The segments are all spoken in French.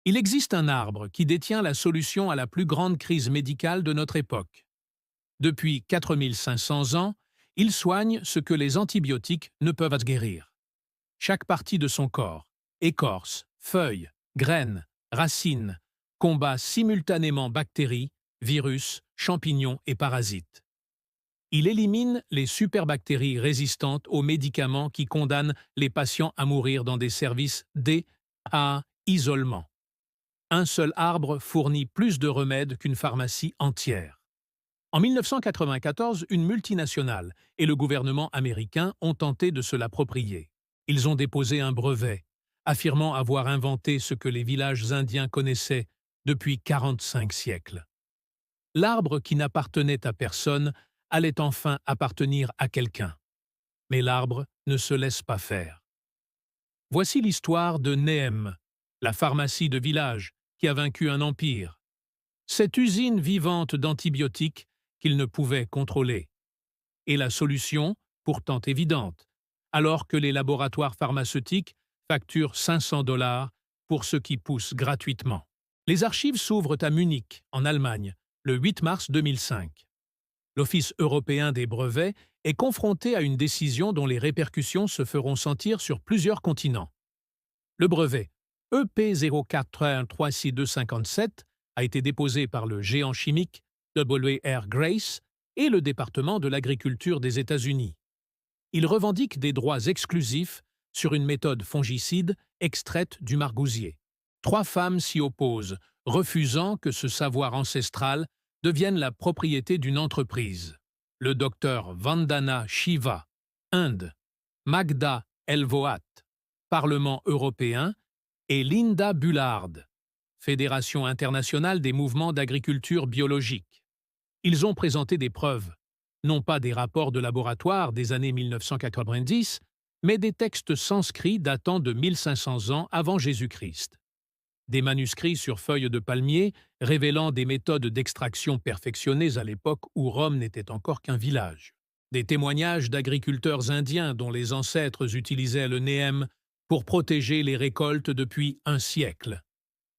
Il existe un arbre qui détient la solution à la plus grande crise médicale de notre époque. Depuis 4500 ans, il soigne ce que les antibiotiques ne peuvent guérir. Chaque partie de son corps, écorce, feuilles, graines, racines, combat simultanément bactéries, virus, champignons et parasites. Il élimine les superbactéries résistantes aux médicaments qui condamnent les patients à mourir dans des services à isolement. Un seul arbre fournit plus de remèdes qu'une pharmacie entière. En 1994, une multinationale et le gouvernement américain ont tenté de se l'approprier. Ils ont déposé un brevet, affirmant avoir inventé ce que les villages indiens connaissaient depuis 45 siècles. L'arbre qui n'appartenait à personne allait enfin appartenir à quelqu'un. Mais l'arbre ne se laisse pas faire. Voici l'histoire de Neem, la pharmacie de village qui a vaincu un empire. Cette usine vivante d'antibiotiques qu'il ne pouvait contrôler. Et la solution, pourtant évidente, alors que les laboratoires pharmaceutiques facturent 500 $ pour ce qui pousse gratuitement. Les archives s'ouvrent à Munich, en Allemagne, le 8 mars 2005. L'Office européen des brevets est confronté à une décision dont les répercussions se feront sentir sur plusieurs continents. Le brevet EP04136257 a été déposé par le géant chimique W.R. Grace et le département de l'agriculture des États-Unis. Il revendique des droits exclusifs sur une méthode fongicide extraite du margousier. 3 femmes s'y opposent, refusant que ce savoir ancestral devienne la propriété d'une entreprise. Le docteur Vandana Shiva, Inde, Magda Elvoat, Parlement européen, et Linda Bullard, Fédération internationale des mouvements d'agriculture biologique. Ils ont présenté des preuves, non pas des rapports de laboratoire des années 1990, mais des textes sanscrits datant de 1500 ans avant Jésus-Christ. Des manuscrits sur feuilles de palmier révélant des méthodes d'extraction perfectionnées à l'époque où Rome n'était encore qu'un village. Des témoignages d'agriculteurs indiens dont les ancêtres utilisaient le Neem pour protéger les récoltes depuis un siècle.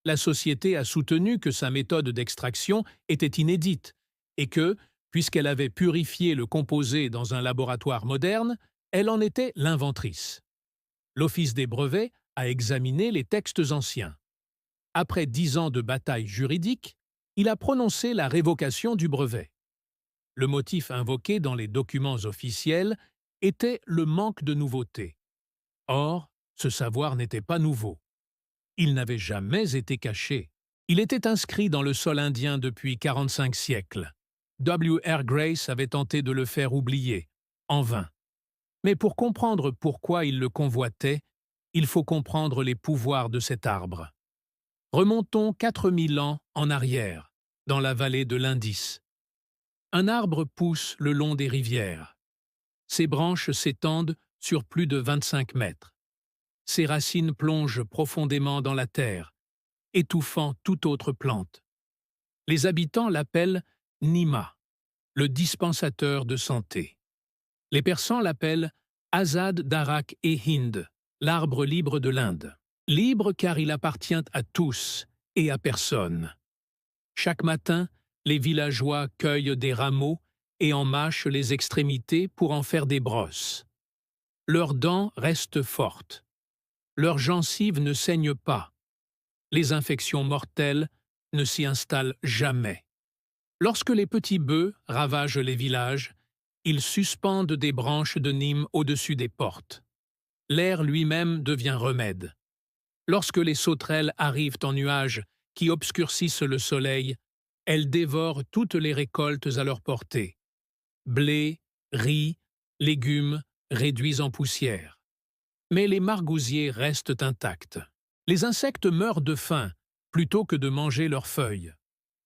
La société a soutenu que sa méthode d'extraction était inédite et que, puisqu'elle avait purifié le composé dans un laboratoire moderne, elle en était l'inventrice. L'Office des brevets a examiné les textes anciens. Après 10 ans de bataille juridique, il a prononcé la révocation du brevet. Le motif invoqué dans les documents officiels était le manque de nouveauté. Or, ce savoir n'était pas nouveau. Il n'avait jamais été caché. Il était inscrit dans le sol indien depuis 45 siècles. W.R. Grace avait tenté de le faire oublier, en vain. Mais pour comprendre pourquoi il le convoitait, il faut comprendre les pouvoirs de cet arbre. Remontons 4000 ans en arrière, dans la vallée de l'Indus. Un arbre pousse le long des rivières. Ses branches s'étendent sur plus de 25 mètres. Ses racines plongent profondément dans la terre, étouffant toute autre plante. Les habitants l'appellent Nima, le dispensateur de santé. Les Persans l'appellent Azad Darak et Hind, l'arbre libre de l'Inde. Libre car il appartient à tous et à personne. Chaque matin, les villageois cueillent des rameaux et en mâchent les extrémités pour en faire des brosses. Leurs dents restent fortes. Leurs gencives ne saignent pas. Les infections mortelles ne s'y installent jamais. Lorsque les petits bœufs ravagent les villages, ils suspendent des branches de Nîmes au-dessus des portes. L'air lui-même devient remède. Lorsque les sauterelles arrivent en nuages qui obscurcissent le soleil, elles dévorent toutes les récoltes à leur portée. Blé, riz, légumes réduits en poussière. Mais les margousiers restent intacts. Les insectes meurent de faim plutôt que de manger leurs feuilles.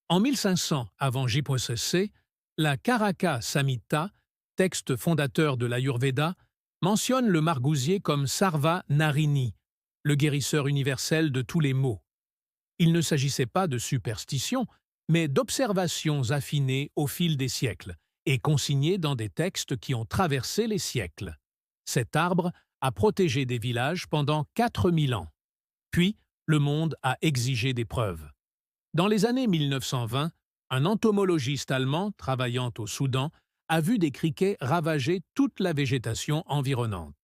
En 1500 avant J.C., la Karaka Samhita, texte fondateur de l'Ayurveda, mentionne le margousier comme Sarva Narini, le guérisseur universel de tous les maux. Il ne s'agissait pas de superstitions, mais d'observations affinées au fil des siècles et consignées dans des textes qui ont traversé les siècles. Cet arbre a protégé des villages pendant 4000 ans. Puis, le monde a exigé des preuves. Dans les années 1920, un entomologiste allemand travaillant au Soudan a vu des criquets ravager toute la végétation environnante.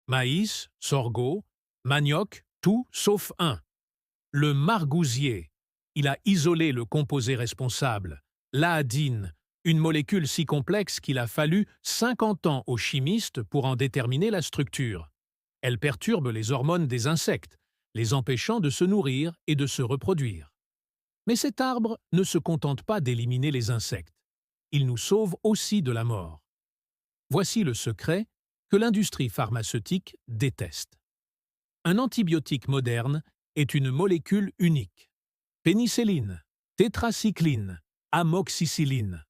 Maïs, sorgho, manioc, tout sauf un. Le margousier. Il a isolé le composé responsable, l'ahadine, une molécule si complexe qu'il a fallu 50 ans aux chimistes pour en déterminer la structure. Elle perturbe les hormones des insectes, les empêchant de se nourrir et de se reproduire. Mais cet arbre ne se contente pas d'éliminer les insectes. Il nous sauve aussi de la mort. Voici le secret que l'industrie pharmaceutique déteste. Un antibiotique moderne est une molécule unique. Pénicilline, tétracycline, amoxicilline.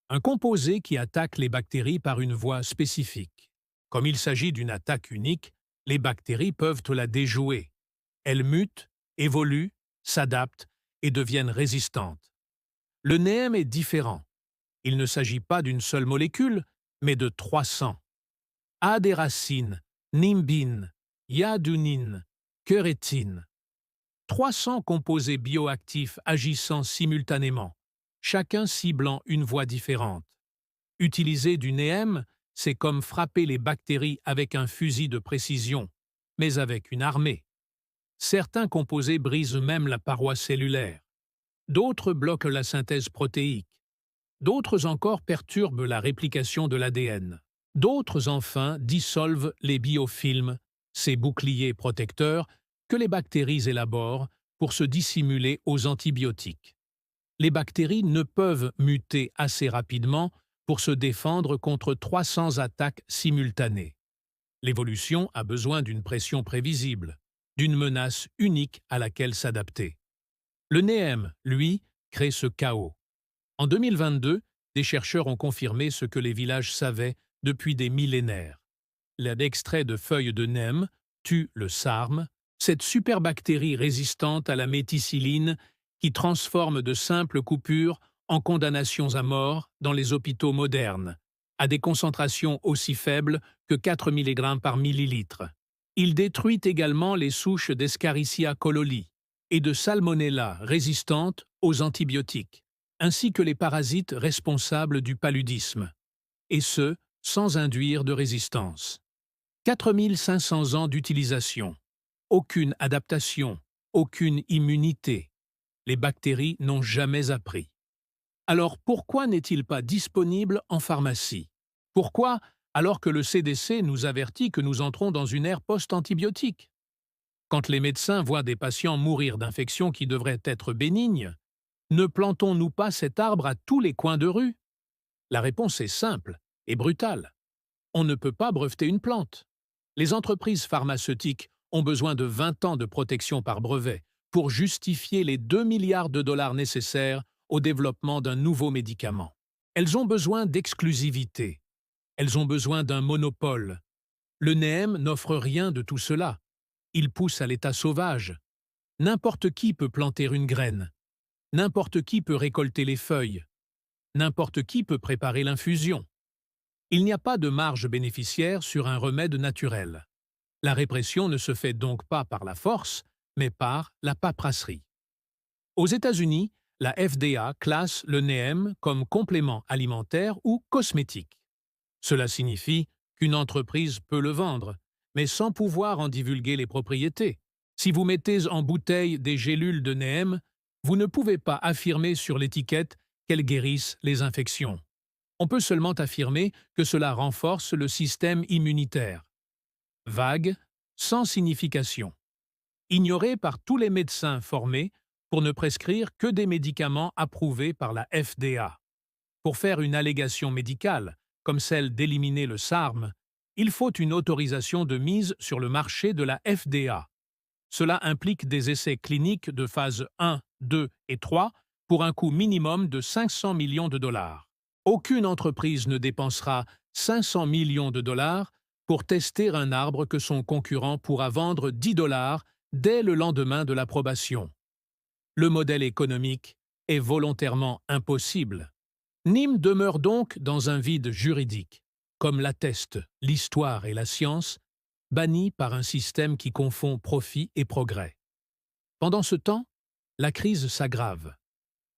Un composé qui attaque les bactéries par une voie spécifique. Comme il s'agit d'une attaque unique, les bactéries peuvent la déjouer. Elles mutent, évoluent, s'adaptent et deviennent résistantes. Le NEM est différent. Il ne s'agit pas d'une seule molécule, mais de 300. Adéracine, nimbine, yadunine, quérétine. 300 composés bioactifs agissant simultanément, chacun ciblant une voie différente. Utiliser du NEM, c'est comme frapper les bactéries avec un fusil de précision, mais avec une armée. Certains composés brisent même la paroi cellulaire. D'autres bloquent la synthèse protéique. D'autres encore perturbent la réplication de l'ADN. D'autres enfin dissolvent les biofilms, ces boucliers protecteurs que les bactéries élaborent pour se dissimuler aux antibiotiques. Les bactéries ne peuvent muter assez rapidement pour se défendre contre 300 attaques simultanées. L'évolution a besoin d'une pression prévisible, d'une menace unique à laquelle s'adapter. Le NEM, lui, crée ce chaos. En 2022, des chercheurs ont confirmé ce que les villages savaient depuis des millénaires. L'extrait de feuilles de NEM tue le SARM, cette superbactérie résistante à la méticilline qui transforme de simples coupures en condamnations à mort dans les hôpitaux modernes, à des concentrations aussi faibles que 4 mg par millilitre. Il détruit également les souches d'Escherichia coli et de Salmonella résistantes aux antibiotiques, ainsi que les parasites responsables du paludisme, et ce, sans induire de résistance. 4500 ans d'utilisation, aucune adaptation, aucune immunité. Les bactéries n'ont jamais appris. Alors pourquoi n'est-il pas disponible en pharmacie? Pourquoi, alors que le CDC nous avertit que nous entrons dans une ère post-antibiotique? Quand les médecins voient des patients mourir d'infections qui devraient être bénignes, ne plantons-nous pas cet arbre à tous les coins de rue? La réponse est simple et brutale. On ne peut pas breveter une plante. Les entreprises pharmaceutiques ont besoin de 20 ans de protection par brevet pour justifier les 2 milliards de dollars nécessaires au développement d'un nouveau médicament. Elles ont besoin d'exclusivité. Elles ont besoin d'un monopole. Le NEM n'offre rien de tout cela. Il pousse à l'état sauvage. N'importe qui peut planter une graine. N'importe qui peut récolter les feuilles. N'importe qui peut préparer l'infusion. Il n'y a pas de marge bénéficiaire sur un remède naturel. La répression ne se fait donc pas par la force, mais par la paperasserie. Aux États-Unis, la FDA classe le NEM comme complément alimentaire ou cosmétique. Cela signifie qu'une entreprise peut le vendre, mais sans pouvoir en divulguer les propriétés. Si vous mettez en bouteille des gélules de NEM, vous ne pouvez pas affirmer sur l'étiquette qu'elles guérissent les infections. On peut seulement affirmer que cela renforce le système immunitaire. Vague, sans signification. Ignoré par tous les médecins formés pour ne prescrire que des médicaments approuvés par la FDA. Pour faire une allégation médicale, comme celle d'éliminer le SARM, il faut une autorisation de mise sur le marché de la FDA. Cela implique des essais cliniques de phase 1, 2 et 3 pour un coût minimum de 500 millions de dollars. Aucune entreprise ne dépensera 500 millions de dollars pour tester un arbre que son concurrent pourra vendre 10 dollars dès le lendemain de l'approbation. Le modèle économique est volontairement impossible. Nîmes demeure donc dans un vide juridique, comme l'attestent l'histoire et la science, banni par un système qui confond profit et progrès. Pendant ce temps, la crise s'aggrave.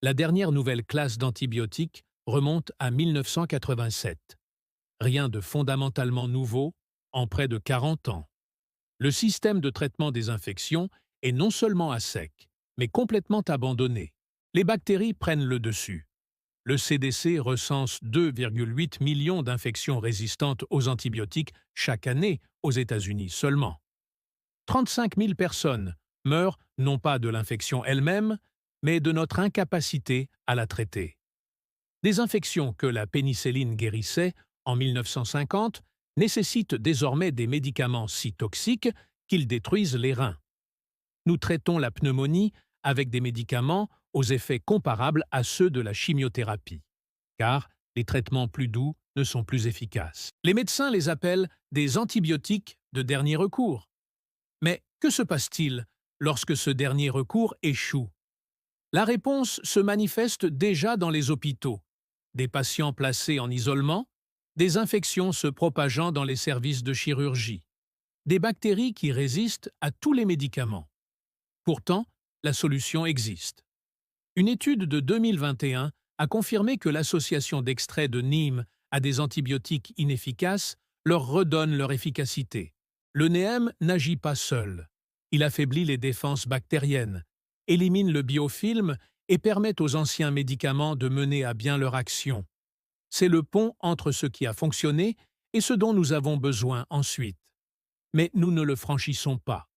La dernière nouvelle classe d'antibiotiques remonte à 1987. Rien de fondamentalement nouveau en près de 40 ans. Le système de traitement des infections est non seulement à sec, mais complètement abandonné. Les bactéries prennent le dessus. Le CDC recense 2,8 millions d'infections résistantes aux antibiotiques chaque année aux États-Unis seulement. 35 000 personnes meurent non pas de l'infection elle-même, mais de notre incapacité à la traiter. Des infections que la pénicilline guérissait en 1950 nécessitent désormais des médicaments si toxiques qu'ils détruisent les reins. Nous traitons la pneumonie avec des médicaments aux effets comparables à ceux de la chimiothérapie, car les traitements plus doux ne sont plus efficaces. Les médecins les appellent des antibiotiques de dernier recours. Mais que se passe-t-il lorsque ce dernier recours échoue? La réponse se manifeste déjà dans les hôpitaux. Des patients placés en isolement, des infections se propageant dans les services de chirurgie, des bactéries qui résistent à tous les médicaments. Pourtant, la solution existe. Une étude de 2021 a confirmé que l'association d'extraits de Nîmes à des antibiotiques inefficaces leur redonne leur efficacité. Le NEM n'agit pas seul. Il affaiblit les défenses bactériennes, élimine le biofilm et permet aux anciens médicaments de mener à bien leur action. C'est le pont entre ce qui a fonctionné et ce dont nous avons besoin ensuite. Mais nous ne le franchissons pas.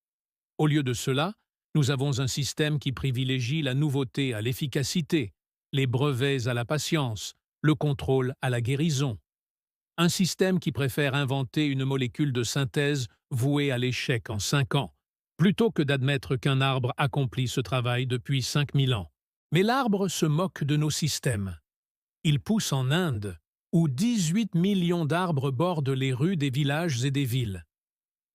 Au lieu de cela, nous avons un système qui privilégie la nouveauté à l'efficacité, les brevets à la patience, le contrôle à la guérison. Un système qui préfère inventer une molécule de synthèse vouée à l'échec en 5 ans, plutôt que d'admettre qu'un arbre accomplit ce travail depuis 5000 ans. Mais l'arbre se moque de nos systèmes. Il pousse en Inde, où 18 millions d'arbres bordent les rues des villages et des villes.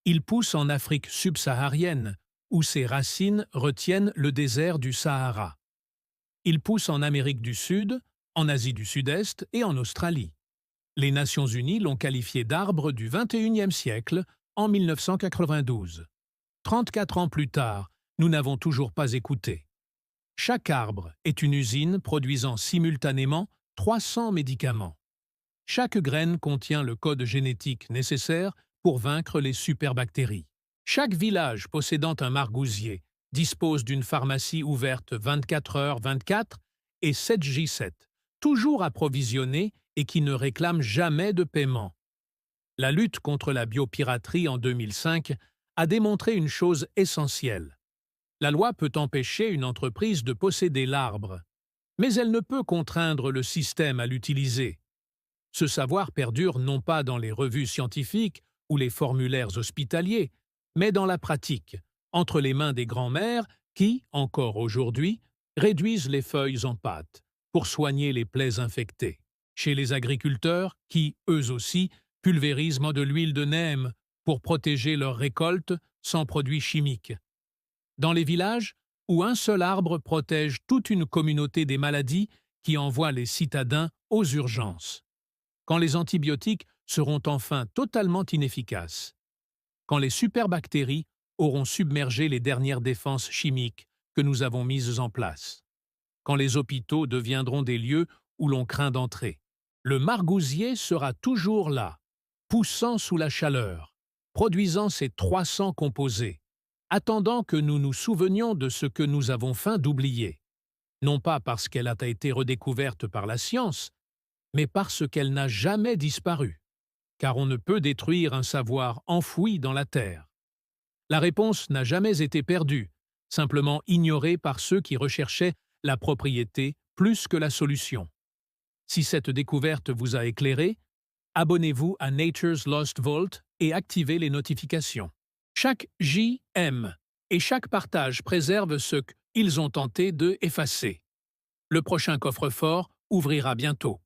Il pousse en Afrique subsaharienne, où ses racines retiennent le désert du Sahara. Il pousse en Amérique du Sud, en Asie du Sud-Est et en Australie. Les Nations Unies l'ont qualifié d'arbre du XXIe siècle en 1992. 34 ans plus tard, nous n'avons toujours pas écouté. Chaque arbre est une usine produisant simultanément 300 médicaments. Chaque graine contient le code génétique nécessaire pour vaincre les superbactéries. Chaque village possédant un margousier dispose d'une pharmacie ouverte 24h/24 et 7J7, toujours approvisionnée et qui ne réclame jamais de paiement. La lutte contre la biopiraterie en 2005 a démontré une chose essentielle. La loi peut empêcher une entreprise de posséder l'arbre, mais elle ne peut contraindre le système à l'utiliser. Ce savoir perdure non pas dans les revues scientifiques ou les formulaires hospitaliers, mais dans la pratique, entre les mains des grands-mères qui, encore aujourd'hui, réduisent les feuilles en pâte pour soigner les plaies infectées, chez les agriculteurs qui, eux aussi, pulvérisent de l'huile de neem pour protéger leurs récoltes sans produits chimiques, dans les villages où un seul arbre protège toute une communauté des maladies qui envoient les citadins aux urgences, quand les antibiotiques seront enfin totalement inefficaces, quand les superbactéries auront submergé les dernières défenses chimiques que nous avons mises en place, quand les hôpitaux deviendront des lieux où l'on craint d'entrer. Le margousier sera toujours là, poussant sous la chaleur, produisant ses 300 composés, attendant que nous nous souvenions de ce que nous avons faim d'oublier, non pas parce qu'elle a été redécouverte par la science, mais parce qu'elle n'a jamais disparu, car on ne peut détruire un savoir enfoui dans la terre. La réponse n'a jamais été perdue, simplement ignorée par ceux qui recherchaient la propriété plus que la solution. Si cette découverte vous a éclairé, abonnez-vous à Nature's Lost Vault et activez les notifications. Chaque JM et chaque partage préserve ce qu'ils ont tenté de effacer. Le prochain coffre-fort ouvrira bientôt.